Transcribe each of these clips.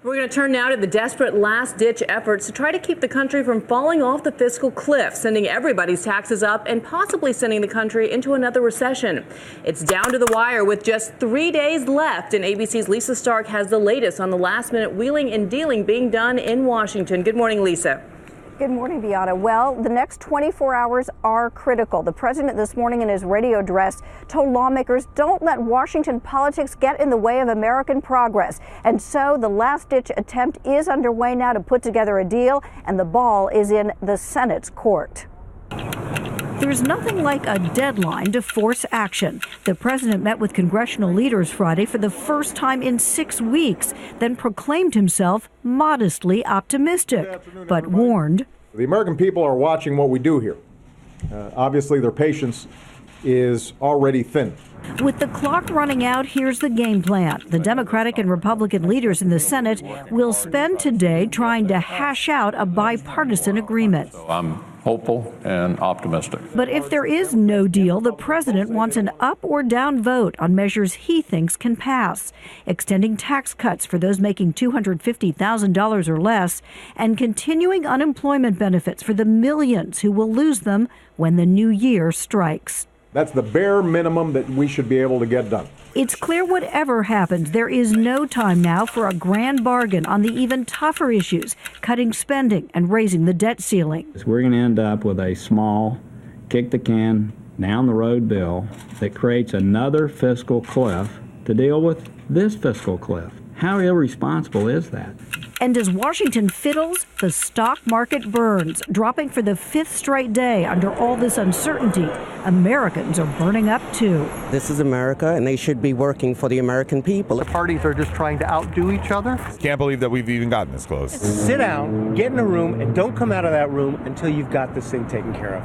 We're going to turn now to the desperate last-ditch efforts to try to keep the country from falling off the fiscal cliff, sending everybody's taxes up and possibly sending the country into another recession. It's down to the wire with just 3 days left, and ABC's Lisa Stark has the latest on the last-minute wheeling and dealing being done in Washington. Good morning, Lisa. Good morning, Deanna. Well, the next 24 hours are critical. The president this morning in his radio address told lawmakers don't let Washington politics get in the way of American progress. And so the last-ditch attempt is underway now to put together a deal, and the ball is in the Senate's court. There's nothing like a deadline to force action. The president met with congressional leaders Friday for the first time in 6 weeks, then proclaimed himself modestly optimistic, but warned. The American people are watching what we do here. Obviously, their patience is already thin. With the clock running out, here's the game plan. The Democratic and Republican leaders in the Senate will spend today trying to hash out a bipartisan agreement. I'm hopeful and optimistic. But if there is no deal, the president wants an up or down vote on measures he thinks can pass, extending tax cuts for those making $250,000 or less, and continuing unemployment benefits for the millions who will lose them when the new year strikes. That's the bare minimum that we should be able to get done. It's clear whatever happens, there is no time now for a grand bargain on the even tougher issues, cutting spending and raising the debt ceiling. We're going to end up with a small, kick the can, down the road bill that creates another fiscal cliff to deal with this fiscal cliff. How irresponsible is that? And as Washington fiddles, the stock market burns, dropping for the fifth straight day. Under all this uncertainty, Americans are burning up too. This is America, and they should be working for the American people. The parties are just trying to outdo each other. Can't believe that we've even gotten this close. Sit down, get in a room, and don't come out of that room until you've got this thing taken care of.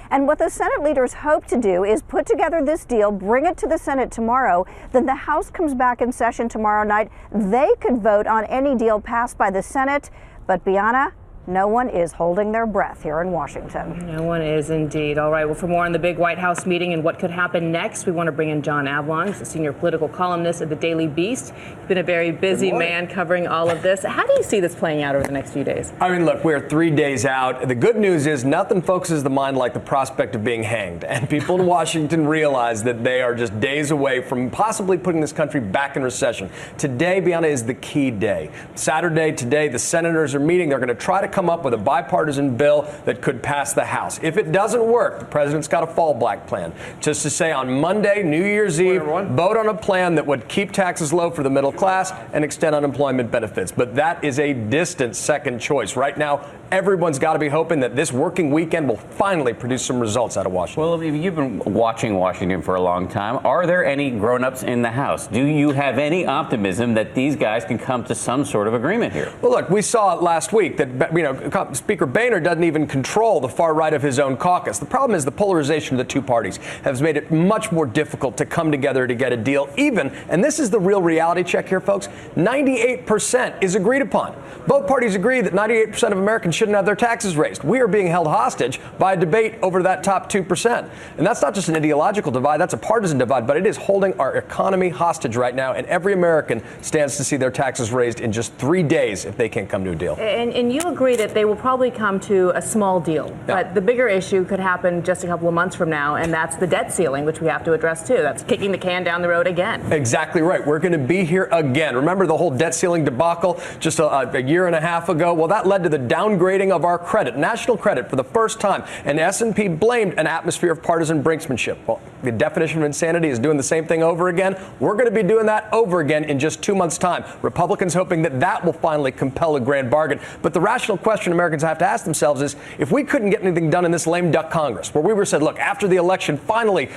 And what the Senate leaders hope to do is put together this deal, bring it to the Senate tomorrow. Then the House comes back in session tomorrow night. They could vote on any deal passed by the Senate. But Bianna, no one is holding their breath here in Washington. No one is indeed. All right, well, for more on the big White House meeting and what could happen next, we want to bring in John Avlon. He's a senior political columnist at the Daily Beast. He's been a very busy man covering all of this. How do you see this playing out over the next few days? I mean, look, we're 3 days out. The good news is nothing focuses the mind like the prospect of being hanged. And people in Washington realize that they are just days away from possibly putting this country back in recession. Today, Bianna, is the key day. Saturday, today, the senators are meeting. They're going to try to come up with a bipartisan bill that could pass the House. If it doesn't work, the president's got a fallback plan. Just to say on Monday, New Year's Eve, vote on a plan that would keep taxes low for the middle class and extend unemployment benefits. But that is a distant second choice. Right now, everyone's got to be hoping that this working weekend will finally produce some results out of Washington. Well, you've been watching Washington for a long time. Are there any grown-ups in the House? Do you have any optimism that these guys can come to some sort of agreement here? Well, look, we saw it last week that, Speaker Boehner doesn't even control the far right of his own caucus. The problem is the polarization of the two parties has made it much more difficult to come together to get a deal. Even, and this is the real reality check here, folks, 98% is agreed upon. Both parties agree that 98% of Americans shouldn't have their taxes raised. We are being held hostage by a debate over that top 2%. And that's not just an ideological divide, that's a partisan divide, but it is holding our economy hostage right now. And every American stands to see their taxes raised in just 3 days if they can't come to a deal. And you agree that they will probably come to a small deal. Yeah. But the bigger issue could happen just a couple of months from now, and that's the debt ceiling, which we have to address too. That's kicking the can down the road again. Exactly right. We're going to be here again. Remember the whole debt ceiling debacle just a year and a half ago? Well, that led to the downgrading of our credit, national credit, for the first time. And S&P blamed an atmosphere of partisan brinksmanship. Well, the definition of insanity is doing the same thing over again. We're going to be doing that over again in just 2 months' time. Republicans hoping that that will finally compel a grand bargain. But the rational question Americans have to ask themselves is, if we couldn't get anything done in this lame duck Congress, where we were said, look, after the election, finally,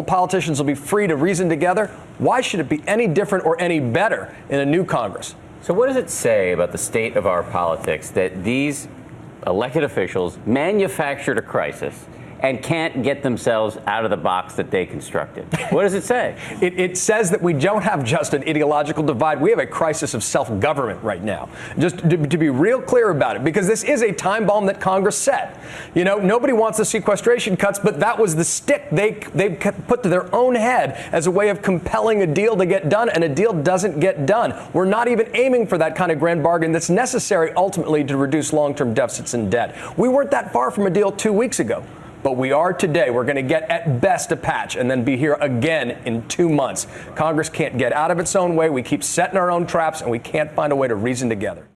politicians will be free to reason together, why should it be any different or any better in a new Congress? So what does it say about the state of our politics that these elected officials manufactured a crisis and can't get themselves out of the box that they constructed. What does it say? It says that we don't have just an ideological divide. We have a crisis of self-government right now. Just to be real clear about it, because this is a time bomb that Congress set. You know, nobody wants the sequestration cuts, but that was the stick they put to their own head as a way of compelling a deal to get done, and a deal doesn't get done. We're not even aiming for that kind of grand bargain that's necessary ultimately to reduce long-term deficits and debt. We weren't that far from a deal 2 weeks ago. But we are today. We're going to get at best a patch and then be here again in 2 months. Congress can't get out of its own way. We keep setting our own traps, and we can't find a way to reason together.